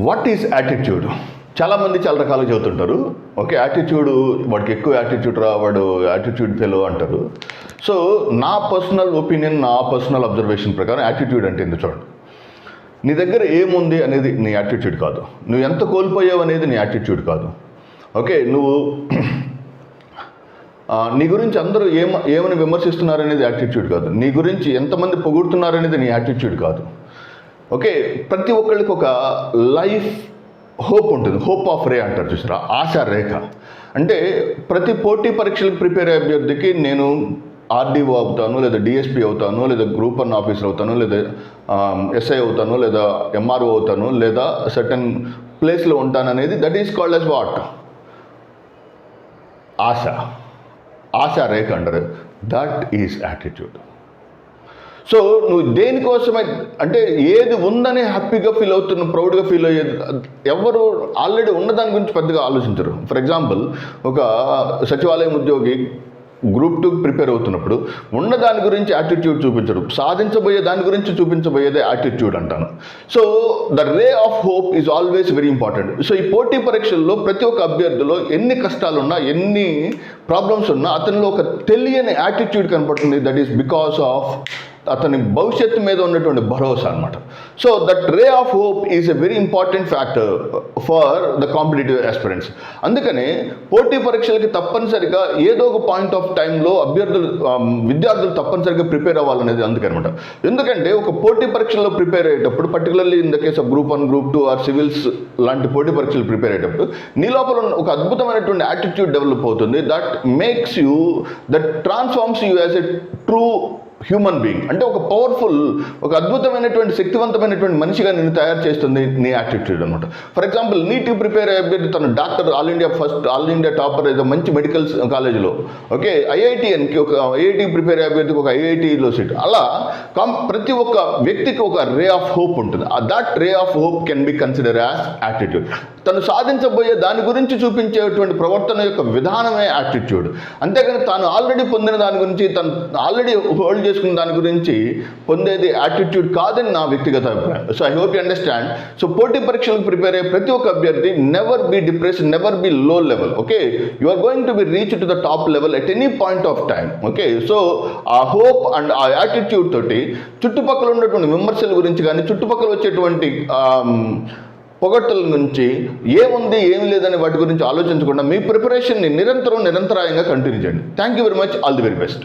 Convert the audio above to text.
What is attitude? చాలామంది చాలా రకాలుగా చెబుతుంటారు. ఓకే, యాటిట్యూడ్, వాడికి ఎక్కువ యాటిట్యూడ్ రా, వాడు యాటిట్యూడ్ ఫెలో అంటారు. సో నా పర్సనల్ ఒపీనియన్, నా పర్సనల్ అబ్జర్వేషన్ ప్రకారం యాటిట్యూడ్ అంటే ఎందుకు చూడండి, నీ దగ్గర ఏముంది అనేది నీ యాటిట్యూడ్ కాదు, నువ్వు ఎంత కోల్పోయావు అనేది నీ యాటిట్యూడ్ కాదు. ఓకే, నువ్వు నీ గురించి అందరూ ఏమని విమర్శిస్తున్నారనేది యాటిట్యూడ్ కాదు, నీ గురించి ఎంతమంది పొగుడుతున్నారనేది నీ యాటిట్యూడ్ కాదు. ఓకే, ప్రతి ఒక్కళ్ళకి ఒక లైఫ్ హోప్ ఉంటుంది, హోప్ ఆఫ్ రే అంటారు చూసారా, ఆశా రేఖ. అంటే ప్రతి పోటీ పరీక్షలకు ప్రిపేర్ అయ్యే అభ్యర్థికి నేను ఆర్డీఓ అవుతాను, లేదా డిఎస్పీ అవుతాను, లేదా గ్రూప్ 1 ఆఫీసర్ అవుతాను, లేదా ఎస్ఐ అవుతాను, లేదా ఎంఆర్ఓ అవుతాను, లేదా సర్టన్ ప్లేస్లో ఉంటాను అనేది, that is called as what? ఆశా రేఖ అంటారు. That is attitude. సో నువ్వు దేనికోసమే, అంటే ఏది ఉందని హ్యాపీగా ఫీల్ అవుతున్న, ప్రౌడ్గా ఫీల్ అయ్యేది, ఎవరు ఆల్రెడీ ఉన్న దాని గురించి పెద్దగా ఆలోచించరు. ఫర్ ఎగ్జాంపుల్, ఒక సచివాలయం ఉద్యోగి గ్రూప్ 2 ప్రిపేర్ అవుతున్నప్పుడు ఉన్న దాని గురించి యాటిట్యూడ్ చూపించరు, సాధించబోయే దాని గురించి చూపించబోయేదే యాటిట్యూడ్ అంటాను. So the ray of hope is always very important. So ఈ పోటీ పరీక్షల్లో ప్రతి ఒక్క అభ్యర్థిలో ఎన్ని కష్టాలున్నా, ఎన్ని ప్రాబ్లమ్స్ ఉన్నా, అతనిలో ఒక తెలియని యాటిట్యూడ్ కనపడుతుంది. దట్ ఈస్ బికాస్ ఆఫ్ అతని భవిష్యత్తు మీద ఉన్నటువంటి భరోసా అనమాట. So that ray of hope is a very important factor for the competitive aspirants. అందుకనే పోటీ పరీక్షలకి తప్పనిసరిగా ఏదో ఒక పాయింట్ ఆఫ్ టైంలో విద్యార్థులు తప్పనిసరిగా ప్రిపేర్ అవ్వాలనేది అందుకనమాట. ఎందుకంటే ఒక పోటీ పరీక్షల్లో ప్రిపేర్ అయ్యేటప్పుడు, particularly in the case of group 1, group 2 or civils లాంటి పోటీ పరీక్షలు ప్రిపేర్ అయ్యేటప్పుడు నీ లోపల ఒక అద్భుతమైనటువంటి యాటిట్యూడ్ డెవలప్ అవుతుంది. That makes you, that transforms you as a true human being. అంటే ఒక పవర్ఫుల్, ఒక అద్భుతమైనటువంటి శక్తివంతమైనటువంటి మనిషిగా నేను తయారు చేస్తుంది నీ యాటిట్యూడ్ అనమాట. ఫర్ ఎగ్జాంపుల్, నీట్కి ప్రిపేర్ అయ్యే అభ్యర్థి తన డాక్టర్, ఆల్ ఇండియా టాపర్ ఏదో మంచి మెడికల్ కాలేజీలో, ఓకే, ఐఐటిఎన్కి ఒక ఐఐటి ప్రిపేర్ అయ్యే అభ్యర్థికి ఒక ఐఐటిలో సీట్. అలా ప్రతి ఒక్క వ్యక్తికి ఒక రే ఆఫ్ హోప్ ఉంటుంది. That ray of hope can be consider as attitude. తను సాధించబోయే దాని గురించి చూపించేటువంటి ప్రవర్తన యొక్క విధానమే యాటిట్యూడ్. అంతేకాని తాను ఆల్రెడీ పొందిన దాని గురించి, తను ఆల్రెడీ హోల్డ్ చేసుకున్న దాని గురించి పొందేది యాటిట్యూడ్ కాదని నా వ్యక్తిగత అభిప్రాయం. So I hope you understand. So పోటీ పరీక్షలకు ప్రిపేర్ అయ్యే ప్రతి ఒక్క అభ్యర్థి never be depressed, never be low level. Okay, you are going to be reach to the top level at any point of time. Okay, so ఆ hope and ఆ attitude తోటి చుట్టుపక్కల ఉన్నటువంటి విమర్శల గురించి కానీ, చుట్టుపక్కల వచ్చేటువంటి పొగట్టల నుంచి ఏముంది ఏమి లేదని వాటి గురించి ఆలోచించకుండా మీ ప్రిపరేషన్ని నిరంతరాయంగా కంటిన్యూ చేయండి. Thank you very much. All the very best.